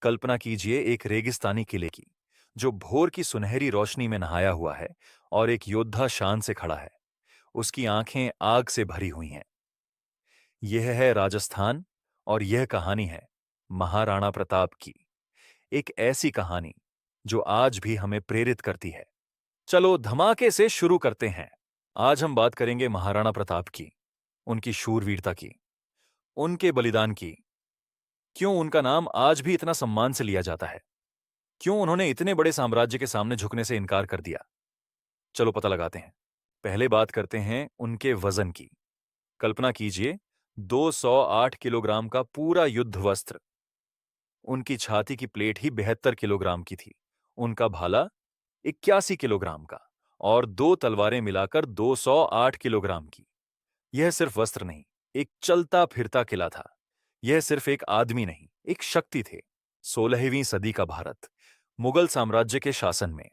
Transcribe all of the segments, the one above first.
कल्पना कीजिए एक रेगिस्तानी किले की, जो भोर की सुनहरी रोशनी में नहाया हुआ है और एक योद्धा शान से खड़ा है। उसकी आंखें आग से भरी हुई हैं। यह है राजस्थान और यह कहानी है महाराणा प्रताप की। एक ऐसी कहानी जो आज भी हमें प्रेरित करती है। चलो धमाके से शुरू करते हैं। आज हम बात करेंगे महाराणा प्रताप की, उनकी शूरवीरता की, उनके बलिदान की। क्यों उनका नाम आज भी इतना सम्मान से लिया जाता है? क्यों उन्होंने इतने बड़े साम्राज्य के सामने झुकने से इनकार कर दिया? चलो पता लगाते हैं। पहले बात करते हैं उनके वजन की। कल्पना कीजिए 208 किलोग्राम का पूरा युद्ध वस्त्र। उनकी छाती की प्लेट ही 72 किलोग्राम की थी। उनका भाला 81 किलोग्राम का और दो तलवारें मिलाकर 208 किलोग्राम की। यह सिर्फ वस्त्र नहीं, एक चलता फिरता किला था। यह सिर्फ एक आदमी नहीं, एक शक्ति थे। 16वीं सदी का भारत, मुगल साम्राज्य के शासन में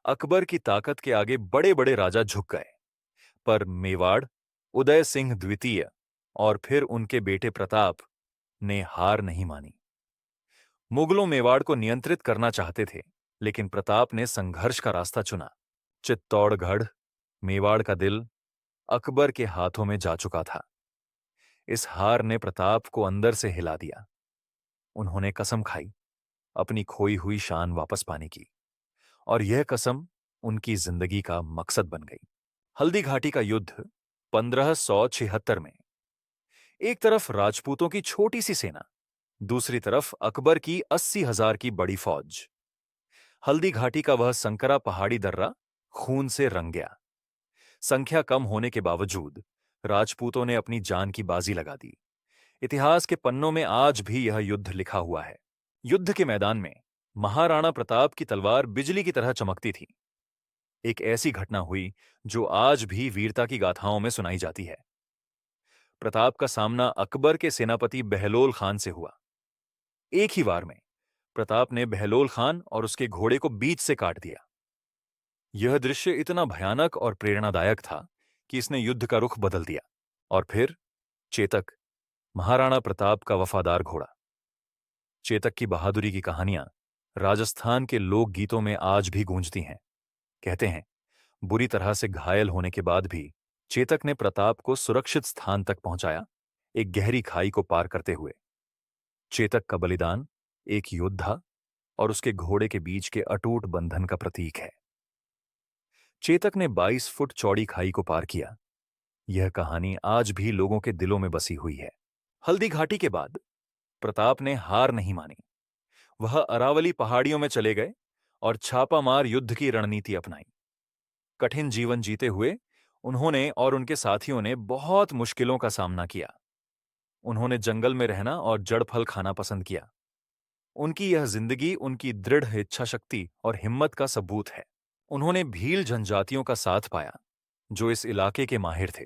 अकबर की ताकत के आगे बड़े बड़े राजा झुक गए, पर मेवाड़, उदय सिंह द्वितीय और फिर उनके बेटे प्रताप ने हार नहीं मानी। मुगलों मेवाड़ को नियंत्रित करना चाहते थे, लेकिन प्रताप ने संघर्ष का रास्ता चुना। चित्तौड़गढ़, मेवाड़ का दिल, अकबर के हाथों में जा चुका था। इस हार ने प्रताप को अंदर से हिला दिया। उन्होंने कसम खाई अपनी खोई हुई शान वापस पाने की, और यह कसम उनकी जिंदगी का मकसद बन गई। हल्दी घाटी का युद्ध 1576 में। एक तरफ राजपूतों की छोटी सी सेना, दूसरी तरफ अकबर की 80,000 की बड़ी फौज। हल्दी घाटी का वह संकरा पहाड़ी दर्रा खून से रंग गया। संख्या कम होने के बावजूद राजपूतों ने अपनी जान की बाजी लगा दी। इतिहास के पन्नों में आज भी यह युद्ध लिखा हुआ है। युद्ध के मैदान में महाराणा प्रताप की तलवार बिजली की तरह चमकती थी। एक ऐसी घटना हुई जो आज भी वीरता की गाथाओं में सुनाई जाती है। प्रताप का सामना अकबर के सेनापति बहलोल खान से हुआ। एक ही वार में प्रताप ने बहलोल खान और उसके घोड़े को बीच से काट दिया। यह दृश्य इतना भयानक और प्रेरणादायक था कि इसने युद्ध का रुख बदल दिया। और फिर चेतक, महाराणा प्रताप का वफादार घोड़ा। चेतक की बहादुरी की कहानियां राजस्थान के लोक गीतों में आज भी गूंजती हैं। कहते हैं, बुरी तरह से घायल होने के बाद भी चेतक ने प्रताप को सुरक्षित स्थान तक पहुंचाया, एक गहरी खाई को पार करते हुए। चेतक का बलिदान एक योद्धा और उसके घोड़े के बीच के अटूट बंधन का प्रतीक है। चेतक ने 22 फुट चौड़ी खाई को पार किया। यह कहानी आज भी लोगों के दिलों में बसी हुई है। हल्दी घाटी के बाद प्रताप ने हार नहीं मानी। वह अरावली पहाड़ियों में चले गए और छापामार युद्ध की रणनीति अपनाई। कठिन जीवन जीते हुए उन्होंने और उनके साथियों ने बहुत मुश्किलों का सामना किया। उन्होंने जंगल में रहना और जड़ फल खाना पसंद किया। उनकी यह जिंदगी उनकी दृढ़ इच्छाशक्ति और हिम्मत का सबूत है। उन्होंने भील जनजातियों का साथ पाया, जो इस इलाके के माहिर थे।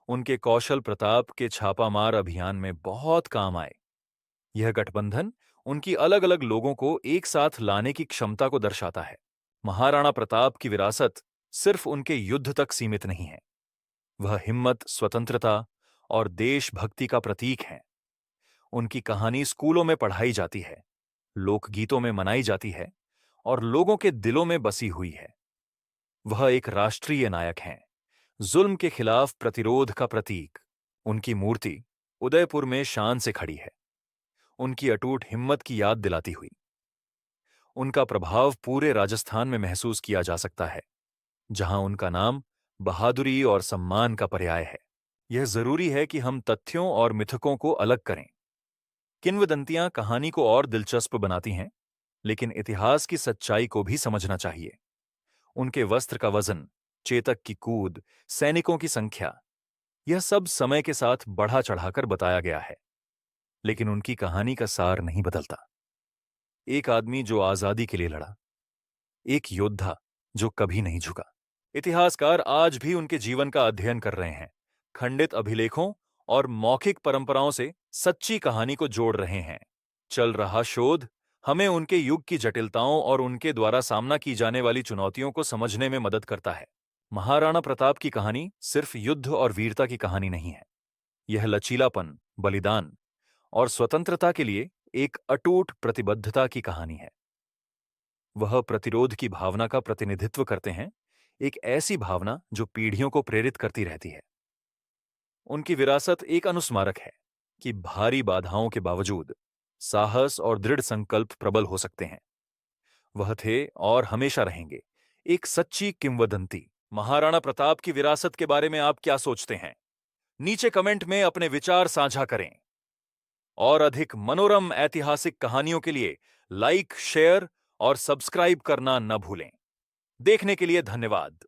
उनके कौशल प्रताप के छापामार अभियान में बहुत काम आए। यह गठबंधन उनकी अलग अलग लोगों को एक साथ लाने की क्षमता को दर्शाता है। महाराणा प्रताप की विरासत सिर्फ उनके युद्ध तक सीमित नहीं है। वह हिम्मत, स्वतंत्रता और देशभक्ति का प्रतीक है। उनकी कहानी स्कूलों में पढ़ाई जाती है, लोकगीतों में मनाई जाती है और लोगों के दिलों में बसी हुई है। वह एक राष्ट्रीय नायक हैं, जुल्म के खिलाफ प्रतिरोध का प्रतीक। उनकी मूर्ति उदयपुर में शान से खड़ी है, उनकी अटूट हिम्मत की याद दिलाती हुई। उनका प्रभाव पूरे राजस्थान में महसूस किया जा सकता है, जहां उनका नाम बहादुरी और सम्मान का पर्याय है। यह जरूरी है कि हम तथ्यों और मिथकों को अलग करें। किंवदंतियां कहानी को और दिलचस्प बनाती हैं, लेकिन इतिहास की सच्चाई को भी समझना चाहिए। उनके वस्त्र का वजन, चेतक की कूद, सैनिकों की संख्या, यह सब समय के साथ बढ़ा चढ़ाकर बताया गया है, लेकिन उनकी कहानी का सार नहीं बदलता। एक आदमी जो आजादी के लिए लड़ा, एक योद्धा जो कभी नहीं झुका। इतिहासकार आज भी उनके जीवन का अध्ययन कर रहे हैं, खंडित अभिलेखों और मौखिक परंपराओं से सच्ची कहानी को जोड़ रहे हैं। चल रहा शोध हमें उनके युग की जटिलताओं और उनके द्वारा सामना की जाने वाली चुनौतियों को समझने में मदद करता है। महाराणा प्रताप की कहानी सिर्फ युद्ध और वीरता की कहानी नहीं है। यह लचीलापन, बलिदान और स्वतंत्रता के लिए एक अटूट प्रतिबद्धता की कहानी है। वह प्रतिरोध की भावना का प्रतिनिधित्व करते हैं, एक ऐसी भावना जो पीढ़ियों को प्रेरित करती रहती है। उनकी विरासत एक अनुस्मारक है कि भारी बाधाओं के बावजूद साहस और दृढ़ संकल्प प्रबल हो सकते हैं। वह थे और हमेशा रहेंगे एक सच्ची किंवदंती। महाराणा प्रताप की विरासत के बारे में आप क्या सोचते हैं? नीचे कमेंट में अपने विचार साझा करें। और अधिक मनोरम ऐतिहासिक कहानियों के लिए लाइक, शेयर और सब्सक्राइब करना न भूलें। देखने के लिए धन्यवाद।